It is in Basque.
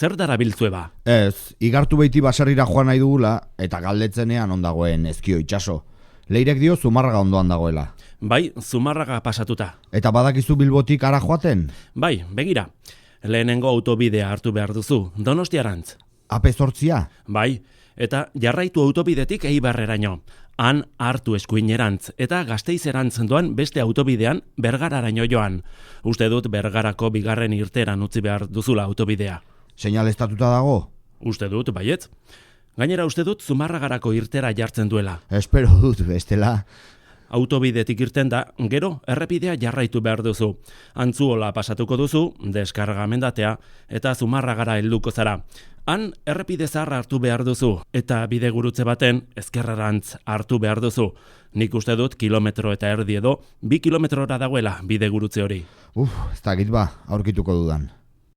zer darabiltzue ba? Ez, igartu beiti baserrira joan nahi dugula, eta galdetzenean ondagoen ezkio itxaso. Leirek dio Zumarraga ondoan dagoela. Bai, Zumarraga pasatuta. Eta badakizu Bilbotik ara joaten? Bai, begira. Lehenengo autobidea hartu behar duzu, Donostiarantz. AP8? Bai, eta jarraitu autobidetik Eibarreraino. Han hartu eskuinerantz eta Gasteizerantz doan beste autobidean Bergararaino joan. Uste dut Bergarako bigarren irteran utzi behar duzula autobidea. Seinaleztatuta dago? Uste dut, baietz. Gainera uste dut Zumarragarako irtera jartzen duela. Espero dut, bestela. Autobidetik irten da, gero errepidea jarraitu behar duzu. Antzuola pasatuko duzu, deskargamendatea, eta Zumarragara helduko zara. Han errepide zaharra hartu behar duzu, eta bidegurutze baten ezkerrarantz hartu behar duzu. Nik uste dut 1,5 kilometro edo 2 kilometrora dagoela bidegurutze hori. Ez dakit ba, aurkituko dudan.